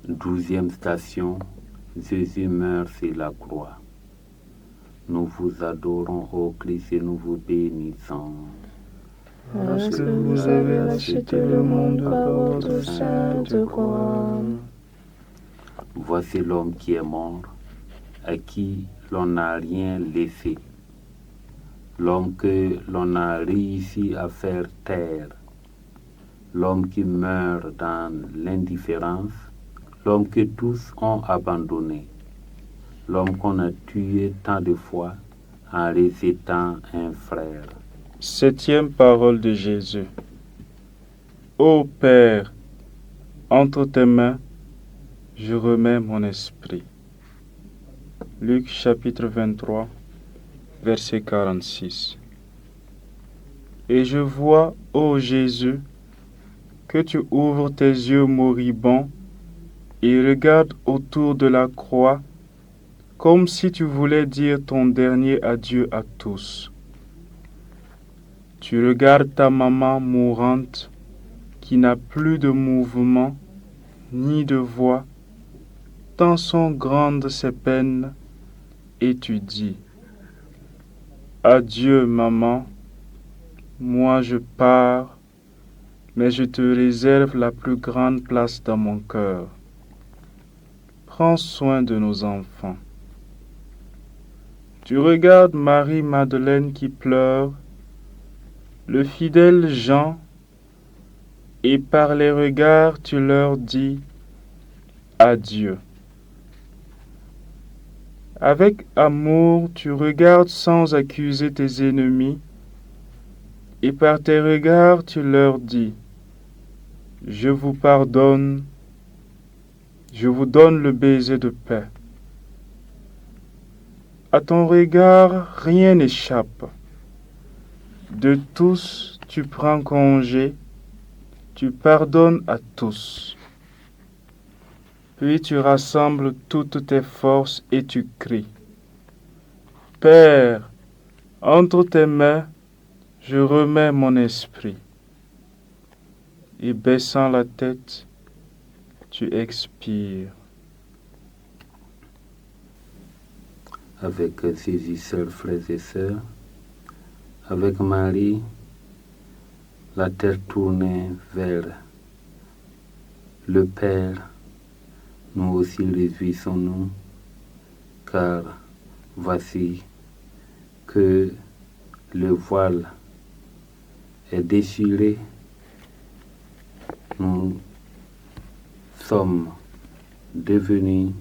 12e station, Jésus meurt sur la croix. Nous vous adorons, ô Christ, et nous vous bénissons. Parce que vous avez racheté le monde par votre sainte croix. Voici l'homme qui est mort, à qui l'on n'a rien laissé. L'homme que l'on a réussi à faire taire. L'homme qui meurt dans l'indifférence. L'homme que tous ont abandonné. L'homme qu'on a tué tant de fois en rejetant un frère. 7e parole de Jésus. Ô Père, entre tes mains, je remets mon esprit. Luc chapitre 23, verset 46. Et je vois, ô Jésus, que tu ouvres tes yeux moribonds et regardes autour de la croix comme si tu voulais dire ton dernier adieu à tous. Tu regardes ta maman mourante qui n'a plus de mouvement ni de voix, tant sont grandes ses peines, et tu dis: Adieu, maman, moi je pars, mais je te réserve la plus grande place dans mon cœur. Prends soin de nos enfants. Tu regardes Marie-Madeleine qui pleure, le fidèle Jean, et par les regards tu leur dis adieu. Avec amour tu regardes sans accuser tes ennemis, et par tes regards tu leur dis: Je vous pardonne, je vous donne le baiser de paix. À ton regard, rien n'échappe. De tous, tu prends congé, tu pardonnes à tous. Puis tu rassembles toutes tes forces et tu cries: Père, entre tes mains, je remets mon esprit. Et baissant la tête, tu expires. Avec Jésus, sœurs, frères et sœurs, avec Marie, la terre tournée vers le Père, nous aussi réjouissons-nous, car voici que le voile est déchiré. Nous sommes devenus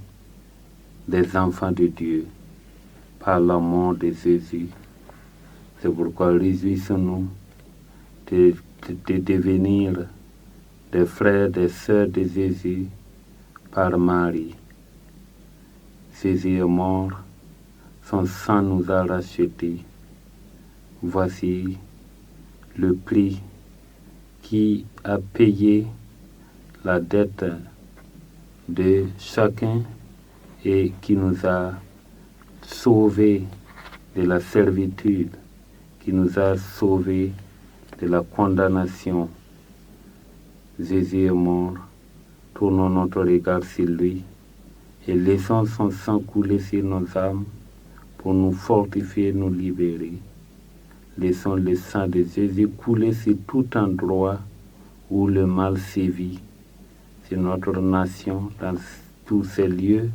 des enfants de Dieu par l'amour de Jésus. C'est pourquoi réjouissons-nous de devenir des frères, des sœurs de Jésus par Marie. Jésus est mort, son sang nous a rachetés. Voici le prix qui a payé la dette de chacun et qui nous a sauvés de la servitude, qui nous a sauvés de la condamnation. Jésus est mort, tournons notre regard sur lui et laissons son sang couler sur nos âmes pour nous fortifier, nous libérer. Laissons le sang de Jésus couler sur tout endroit où le mal sévit, sur notre nation, dans tous ces lieux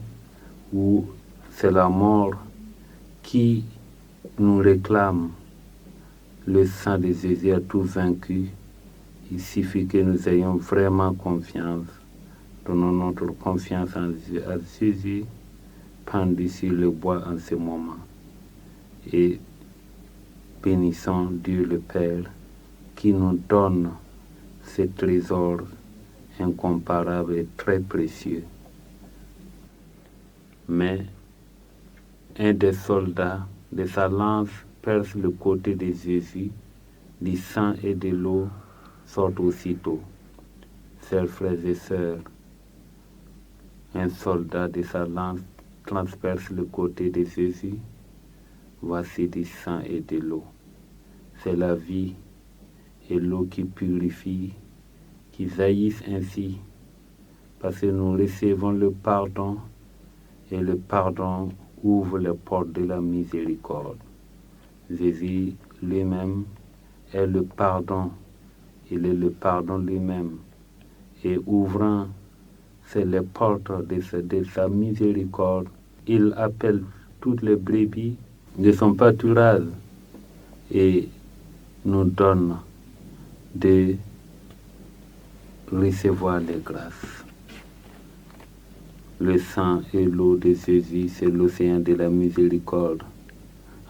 où c'est la mort qui nous réclame. Le sang de Jésus a tout vaincu. Il suffit que nous ayons vraiment confiance. Donnons notre confiance à Jésus pendu sur le bois en ce moment. Et bénissons Dieu le Père qui nous donne ce trésor incomparable et très précieux. Mais un des soldats de sa lance perce le côté de Jésus, du sang et de l'eau sortent aussitôt. Chers frères et sœurs, un soldat de sa lance transperce le côté de Jésus. Voici du sang et de l'eau. C'est la vie et l'eau qui purifie, qui jaillissent ainsi parce que nous recevons le pardon et le pardon ouvre les portes de la miséricorde. Jésus lui-même est le pardon, il est le pardon lui-même et ouvrant les portes de sa miséricorde, il appelle toutes les brebis de son pâturage et nous donne de recevoir les grâces. Le sang et l'eau de Jésus, c'est l'océan de la miséricorde.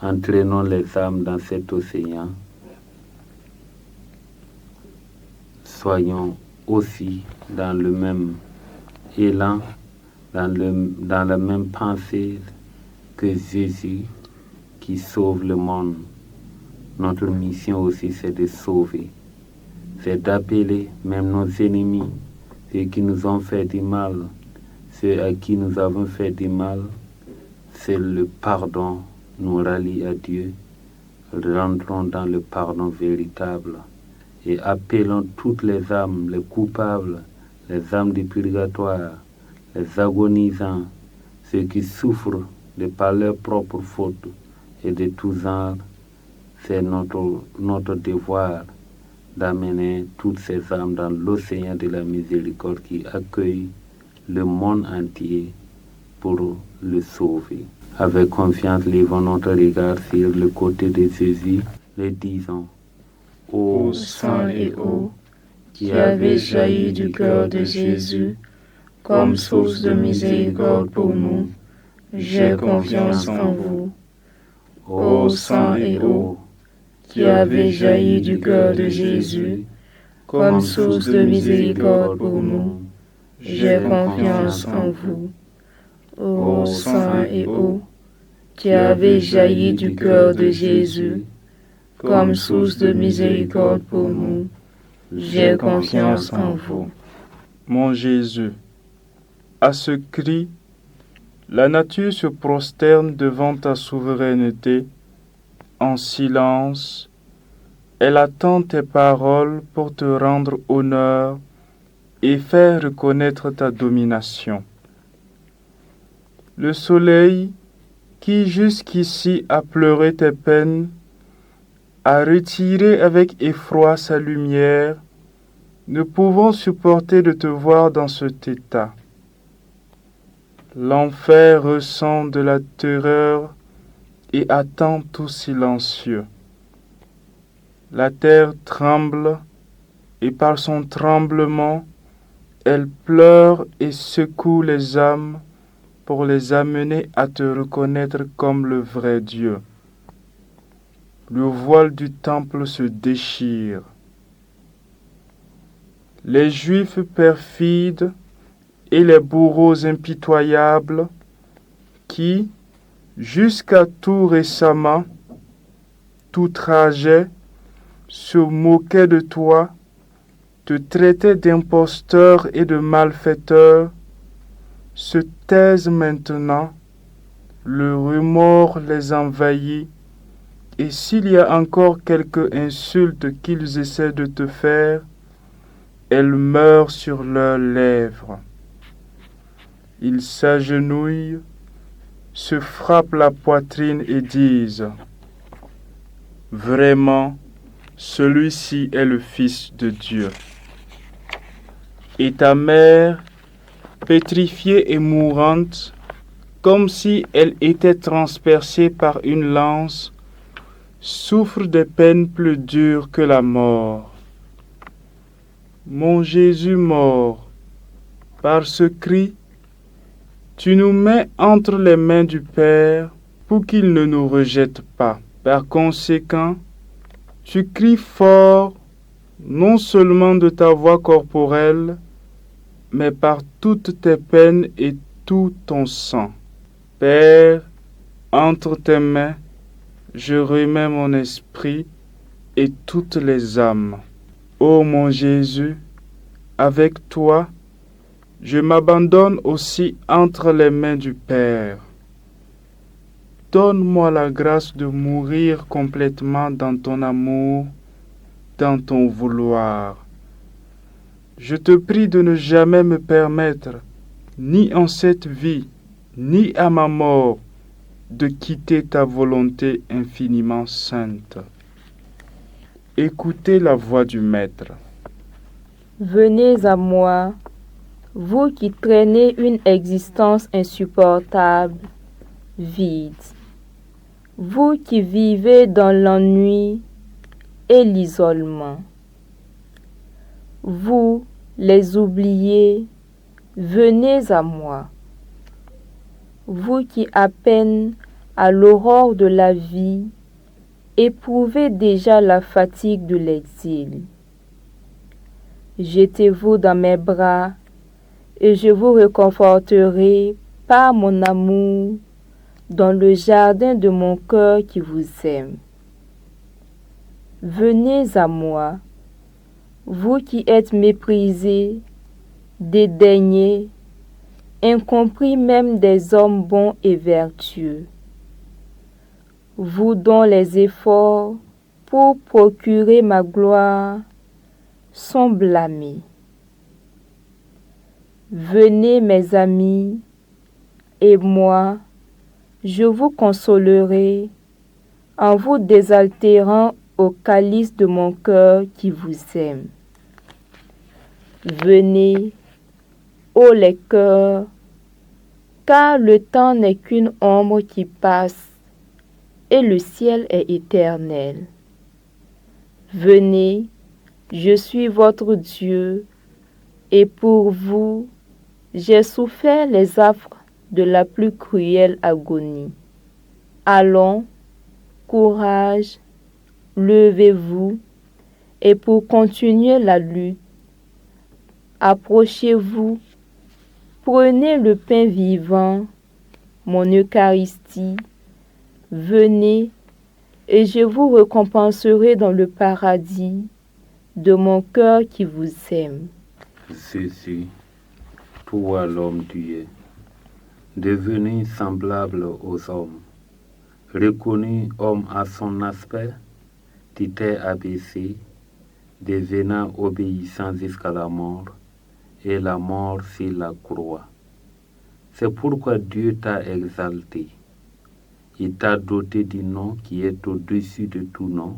Entraînons les âmes dans cet océan. Soyons aussi dans le même élan, dans la même pensée que Jésus qui sauve le monde. Notre mission aussi, c'est de sauver. C'est d'appeler même nos ennemis, ceux qui nous ont fait du mal, ceux à qui nous avons fait du mal. C'est le pardon nous rallie à Dieu. Rentrons dans le pardon véritable et appelons toutes les âmes, les coupables, les âmes du purgatoire, les agonisants, ceux qui souffrent de par leurs propres fautes et de tous genres. C'est notre devoir d'amener toutes ces âmes dans l'océan de la miséricorde qui accueille le monde entier pour le sauver. Avec confiance, levons notre regard sur le côté de Jésus, le disons: Ô sang et eau, qui avez jailli du cœur de Jésus, comme source de miséricorde pour nous, j'ai confiance en vous. Ô sang et eau, qui avez jailli du cœur de Jésus, comme source de miséricorde pour nous, j'ai confiance en vous. Ô sang et eau, qui avez jailli du cœur de Jésus, comme source de miséricorde pour nous, j'ai confiance en vous. Mon Jésus, à ce cri, la nature se prosterne devant ta souveraineté. En silence, elle attend tes paroles pour te rendre honneur et faire reconnaître ta domination. Le soleil, qui jusqu'ici a pleuré tes peines, a retiré avec effroi sa lumière, ne pouvant supporter de te voir dans cet état. L'enfer ressent de la terreur et attend tout silencieux. La terre tremble, et par son tremblement, elle pleure et secoue les âmes pour les amener à te reconnaître comme le vrai Dieu. Le voile du temple se déchire. Les Juifs perfides et les bourreaux impitoyables qui, jusqu'à tout récemment, t'outrageaient, se moquaient de toi, te traitaient d'imposteur et de malfaiteur, se taisent maintenant, le remords les envahit, et s'il y a encore quelque insulte qu'ils essaient de te faire, elle meurt sur leurs lèvres. Ils s'agenouillent, se frappent la poitrine et disent: vraiment, celui-ci est le Fils de Dieu. Et ta mère, pétrifiée et mourante, comme si elle était transpercée par une lance, souffre des peines plus dures que la mort. Mon Jésus mort, par ce cri, tu nous mets entre les mains du Père pour qu'il ne nous rejette pas. Par conséquent, tu cries fort, non seulement de ta voix corporelle, mais par toutes tes peines et tout ton sang. Père, entre tes mains, je remets mon esprit et toutes les âmes. Ô mon Jésus, avec toi, je m'abandonne aussi entre les mains du Père. Donne-moi la grâce de mourir complètement dans ton amour, dans ton vouloir. Je te prie de ne jamais me permettre, ni en cette vie, ni à ma mort, de quitter ta volonté infiniment sainte. Écoutez la voix du Maître. Venez à moi, vous qui traînez une existence insupportable, vide. Vous qui vivez dans l'ennui et l'isolement. Vous, les oubliés, venez à moi. Vous qui à peine à l'aurore de la vie éprouvez déjà la fatigue de l'exil. Jetez-vous dans mes bras et je vous réconforterai par mon amour dans le jardin de mon cœur qui vous aime. Venez à moi, vous qui êtes méprisés, dédaignés, incompris même des hommes bons et vertueux. Vous dont les efforts pour procurer ma gloire sont blâmés. Venez mes amis, et moi, je vous consolerai en vous désaltérant au calice de mon cœur qui vous aime. Venez, ô les cœurs, car le temps n'est qu'une ombre qui passe et le ciel est éternel. Venez, je suis votre Dieu, et pour vous, j'ai souffert les affres de la plus cruelle agonie. Allons, courage, levez-vous, et pour continuer la lutte, approchez-vous, prenez le pain vivant, mon Eucharistie, venez, et je vous récompenserai dans le paradis de mon cœur qui vous aime. Jésus, toi l'homme Dieu, devenu semblable aux hommes, reconnu homme à son aspect, tu t'es abaissé, devenant obéissant jusqu'à la mort, et la mort sur la croix. C'est pourquoi Dieu t'a exalté. Il t'a doté du nom qui est au-dessus de tout nom,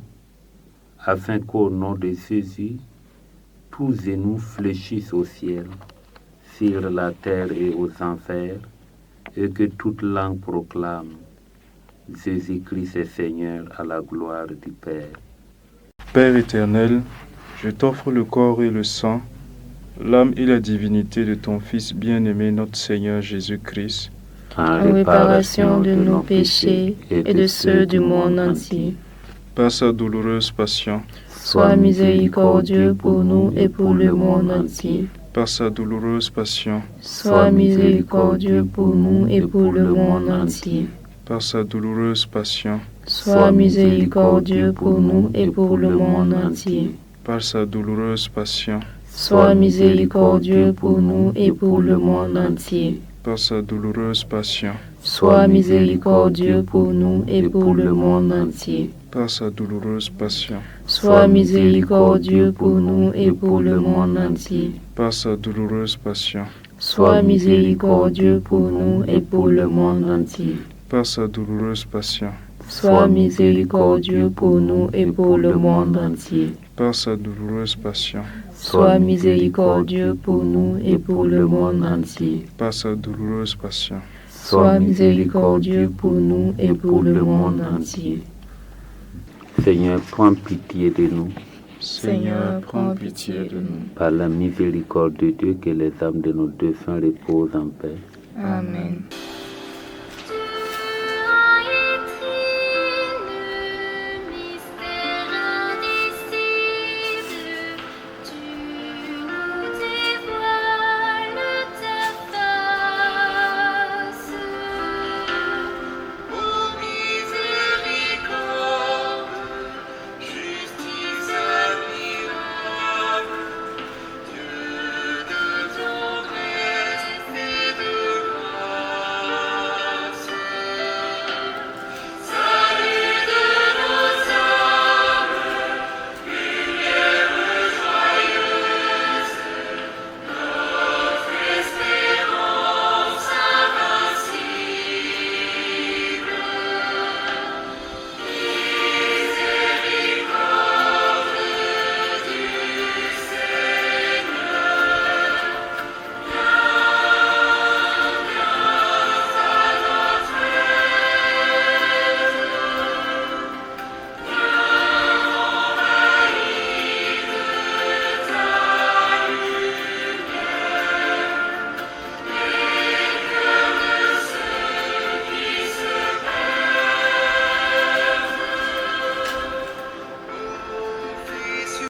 afin qu'au nom de Jésus, tous genoux fléchissent au ciel, sur la terre et aux enfers, et que toute langue proclame Jésus-Christ est Seigneur à la gloire du Père. Père éternel, je t'offre le corps et le sang, l'âme et la divinité de ton Fils bien-aimé, notre Seigneur Jésus-Christ, en réparation de nos péchés et de ceux du monde entier. par sa douloureuse passion, Sois miséricordieux pour nous et pour le monde entier. par sa douloureuse passion, Sois miséricordieux pour nous et pour le monde entier. par sa douloureuse passion, Sois miséricordieux pour nous et pour le monde entier. par sa douloureuse passion, Sois miséricordieux pour nous et pour le monde entier. par sa douloureuse passion, Sois miséricordieux pour nous et pour le monde entier. par sa douloureuse passion, Sois miséricordieux pour nous et pour le monde entier. par sa douloureuse passion, Sois miséricordieux pour nous et pour le monde entier. par sa douloureuse passion, Sois miséricordieux pour nous et pour le monde entier. par sa douloureuse passion, Sois miséricordieux pour nous et pour le monde entier. par sa douloureuse passion, Sois miséricordieux pour nous et pour le monde entier. Seigneur, prends pitié de nous. Seigneur, prends pitié de nous. Par la miséricorde de Dieu, que les âmes de nos défunts reposent en paix. Amen.